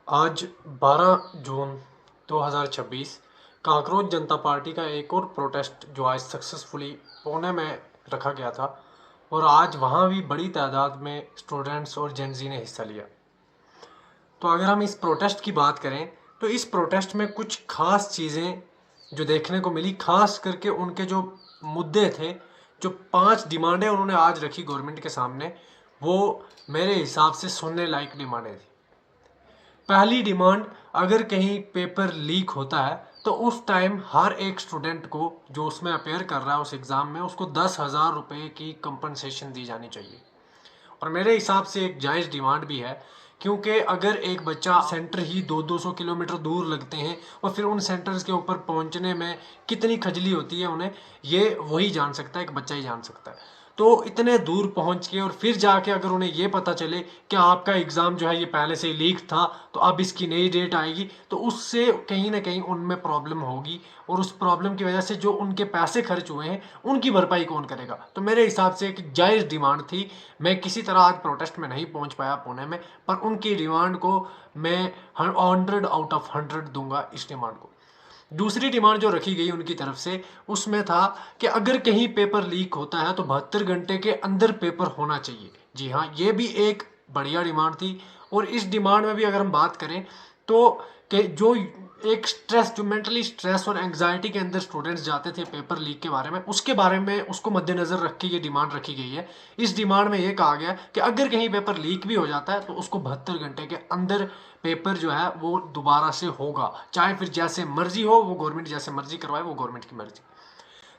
आज 12 जून 2026 काकरोच जनता पार्टी का एक और प्रोटेस्ट जो आज सक्सेसफुली पुणे में रखा गया था और आज वहाँ भी बड़ी तादाद में स्टूडेंट्स और जेनजी ने हिस्सा लिया। तो अगर हम इस प्रोटेस्ट की बात करें तो इस प्रोटेस्ट में कुछ खास चीज़ें जो देखने को मिली, खास करके उनके जो मुद्दे थे, जो 5 डिमांडें उन्होंने आज रखी गवर्नमेंट के सामने, वो मेरे हिसाब से सुनने लायक डिमांडें थी। पहली डिमांड, अगर कहीं पेपर लीक होता है तो उस टाइम हर एक स्टूडेंट को जो उसमें अपेयर कर रहा है उस एग्ज़ाम में, उसको 10,000 रुपये की कंपनसेशन दी जानी चाहिए। और मेरे हिसाब से एक जायज़ डिमांड भी है, क्योंकि अगर एक बच्चा सेंटर ही 200-200 किलोमीटर दूर लगते हैं और फिर उन सेंटर्स के ऊपर पहुंचने में कितनी खजली होती है उन्हें, ये वही जान सकता है, एक बच्चा ही जान सकता है। तो इतने दूर पहुंच के और फिर जाके अगर उन्हें ये पता चले कि आपका एग्ज़ाम जो है ये पहले से ही लीक था, तो अब इसकी नई डेट आएगी, तो उससे कहीं ना कहीं उनमें प्रॉब्लम होगी और उस प्रॉब्लम की वजह से जो उनके पैसे खर्च हुए हैं उनकी भरपाई कौन करेगा। तो मेरे हिसाब से एक जायज़ डिमांड थी। मैं किसी तरह आज प्रोटेस्ट में नहीं पहुंच पाया पुणे में, पर उनकी डिमांड को मैं 100 आउट ऑफ 100 दूंगा इस डिमांड को। दूसरी डिमांड जो रखी गई उनकी तरफ से, उसमें था कि अगर कहीं पेपर लीक होता है तो 72 घंटे के अंदर पेपर होना चाहिए। जी हाँ, ये भी एक बढ़िया डिमांड थी। और इस डिमांड में भी अगर हम बात करें तो कि जो एक स्ट्रेस, जो मेंटली स्ट्रेस और एंग्जाइटी के अंदर स्टूडेंट्स जाते थे पेपर लीक के बारे में, उसके बारे में उसको मद्देनज़र रख के ये डिमांड रखी गई है। इस डिमांड में ये कहा गया कि अगर कहीं पेपर लीक भी हो जाता है तो उसको 72 घंटे के अंदर पेपर जो है वो दोबारा से होगा, चाहे फिर जैसे मर्जी हो, वो गवर्नमेंट जैसे मर्जी करवाए, वो गवर्नमेंट की मर्जी।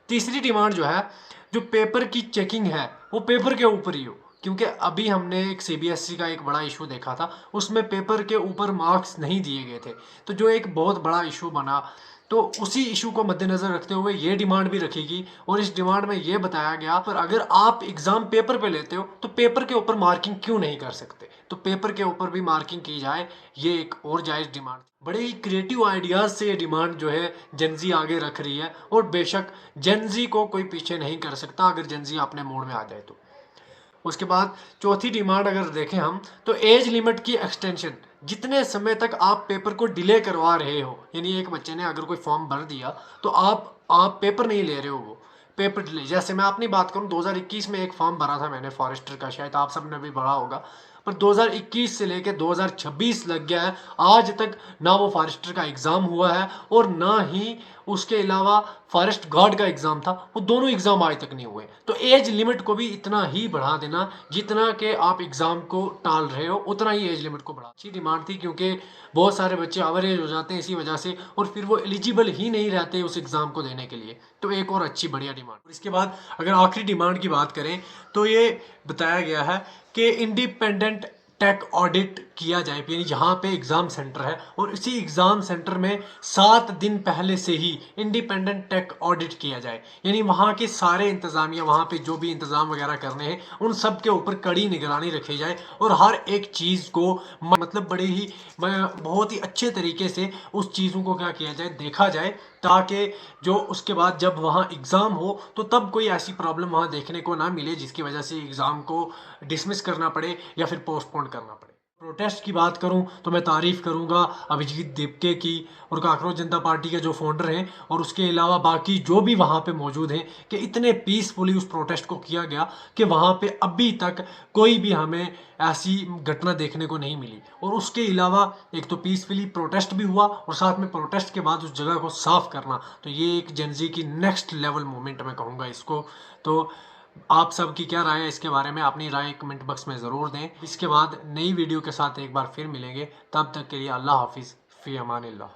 तीसरी डिमांड जो है, जो पेपर की चेकिंग है वो पेपर के ऊपर ही हो, क्योंकि अभी हमने एक सीबीएसई का एक बड़ा इशू देखा था, उसमें पेपर के ऊपर मार्क्स नहीं दिए गए थे, तो जो एक बहुत बड़ा इशू बना। तो उसी इशू को मद्देनज़र रखते हुए ये डिमांड भी रखेगी। और इस डिमांड में ये बताया गया, पर अगर आप एग्ज़ाम पेपर पे लेते हो तो पेपर के ऊपर मार्किंग क्यों नहीं कर सकते, तो पेपर के ऊपर भी मार्किंग की जाए। ये एक और जायज़ डिमांड। बड़े ही क्रिएटिव आइडियाज़ से ये डिमांड जो है जेनजी आगे रख रही है, और बेशक जेनजी को कोई पीछे नहीं कर सकता अगर जेनजी अपने मोड में आ जाए तो। उसके बाद चौथी डिमांड अगर देखें हम, तो एज लिमिट की एक्सटेंशन। जितने समय तक आप पेपर को डिले करवा रहे हो, यानी एक बच्चे ने अगर कोई फॉर्म भर दिया तो आप पेपर नहीं ले रहे हो, वो पेपर डिले। जैसे मैं अपनी बात करूं, 2021 में एक फॉर्म भरा था मैंने फॉरेस्टर का, शायद आप सब ने भी भरा होगा, पर 2021 से लेकर 2026 लग गया है, आज तक ना वो फॉरेस्टर का एग्ज़ाम हुआ है और ना ही उसके अलावा फॉरेस्ट गार्ड का एग्ज़ाम था, वो दोनों एग्ज़ाम आज तक नहीं हुए। तो एज लिमिट को भी इतना ही बढ़ा देना, जितना कि आप एग्ज़ाम को टाल रहे हो उतना ही एज लिमिट को बढ़ा। अच्छी डिमांड थी, क्योंकि बहुत सारे बच्चे एवरेज हो जाते हैं इसी वजह से, और फिर वो एलिजिबल ही नहीं रहते उस एग्ज़ाम को देने के लिए। तो एक और अच्छी बढ़िया डिमांड। इसके बाद अगर आखिरी डिमांड की बात करें तो ये बताया गया है कि इंडिपेंडेंट टेक ऑडिट किया जाए, यानी जहाँ पे एग्ज़ाम सेंटर है और इसी एग्ज़ाम सेंटर में 7 दिन पहले से ही इंडिपेंडेंट टेक ऑडिट किया जाए, यानी वहाँ के सारे इंतज़ामिया, वहाँ पे जो भी इंतज़ाम वगैरह करने हैं उन सब के ऊपर कड़ी निगरानी रखी जाए और हर एक चीज़ को मतलब बड़े ही बहुत ही अच्छे तरीके से उस चीज़ों को क्या किया जाए, देखा जाए, ताकि जो उसके बाद जब वहाँ एग्ज़ाम हो तो तब कोई ऐसी प्रॉब्लम वहाँ देखने को ना मिले जिसकी वजह से एग्ज़ाम को डिसमिस करना पड़े या फिर पोस्टपोन करना पड़े। प्रोटेस्ट की बात करूं तो मैं तारीफ़ करूंगा अभिजीत दिपके की और काकरोच जनता पार्टी के जो फाउंडर हैं, और उसके अलावा बाकी जो भी वहाँ पे मौजूद हैं, कि इतने पीसफुली उस प्रोटेस्ट को किया गया कि वहाँ पे अभी तक कोई भी हमें ऐसी घटना देखने को नहीं मिली। और उसके अलावा एक तो पीसफुली प्रोटेस्ट भी हुआ और साथ में प्रोटेस्ट के बाद उस जगह को साफ करना, तो ये एक जेनजी की नेक्स्ट लेवल मूवमेंट मैं कहूँगा इसको। तो आप सबकी क्या राय है इसके बारे में, अपनी राय कमेंट बॉक्स में ज़रूर दें। इसके बाद नई वीडियो के साथ एक बार फिर मिलेंगे, तब तक के लिए अल्लाह हाफिज़, फ़ी अमानिल्लाह।